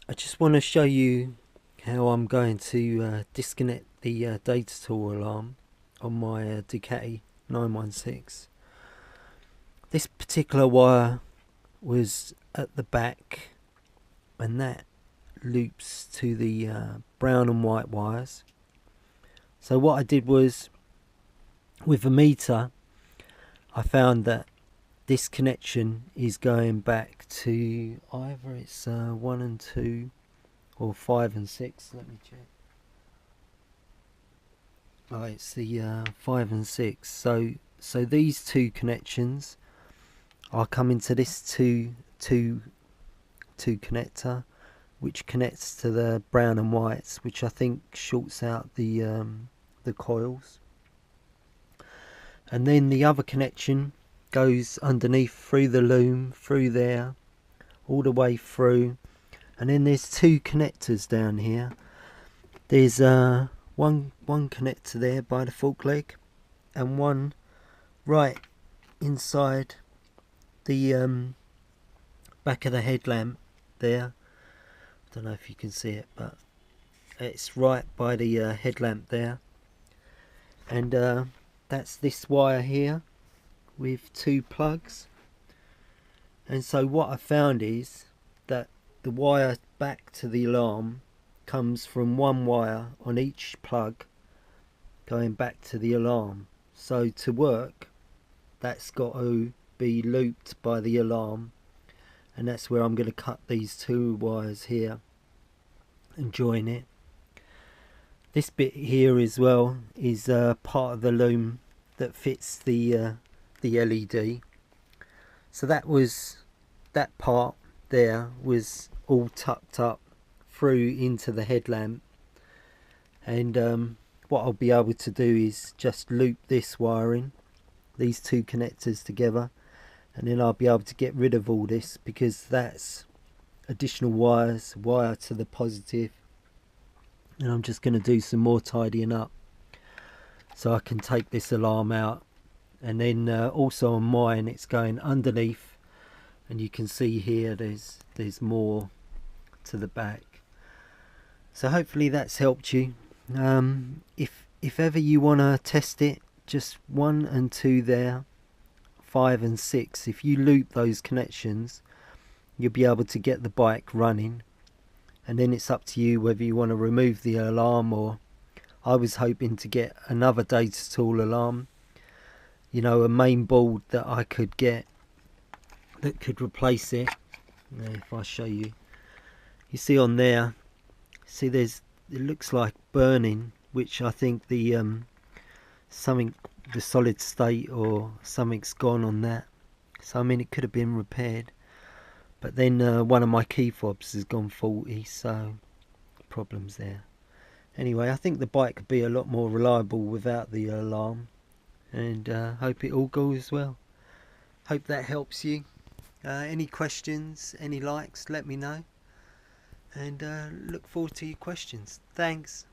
I just want to show you how I'm going to disconnect the Datatool alarm on my Ducati 916. This particular wire was at the back, and that loops to the brown and white wires. So what I did was, with a meter, I found that this connection is going back to either it's 1 and 2 or 5 and 6. Let me check. Oh, it's the 5 and 6. So these two connections are coming to this two connector, which connects to the brown and whites, which I think shorts out the coils. And then the other connection goes underneath through the loom, through there, all the way through. And then there's two connectors down here. There's one connector there by the fork leg, and one right inside the back of the headlamp there. I don't know if you can see it, but it's right by the headlamp there. And that's this wire here with two plugs. And so what I found is that the wire back to the alarm comes from one wire on each plug going back to the alarm. So to work, that's got to be looped by the alarm, and that's where I'm going to cut these two wires here and join it. This bit here as well is part of the loom that fits the LED. So that part there was all tucked up through into the headlamp, and what I'll be able to do is just loop this wiring, these two connectors together, and then I'll be able to get rid of all this, because that's additional wire to the positive. And I'm just going to do some more tidying up so I can take this alarm out. And then also on mine, it's going underneath, and you can see here there's more to the back. So hopefully that's helped you. If ever you want to test it, just 1 and 2 there, 5 and 6, if you loop those connections, you'll be able to get the bike running. And then it's up to you whether you want to remove the alarm, or I was hoping to get another Datatool alarm, you know, a main board that I could get that could replace it. If I show you, you see on there, see it looks like burning, which I think the solid state or something's gone on that. So I mean, it could have been repaired. But then one of my keyfobs has gone faulty, so problems there. Anyway, I think the bike could be a lot more reliable without the alarm, and hope it all goes well. Hope that helps you. Any questions, any likes, let me know, and look forward to your questions. Thanks.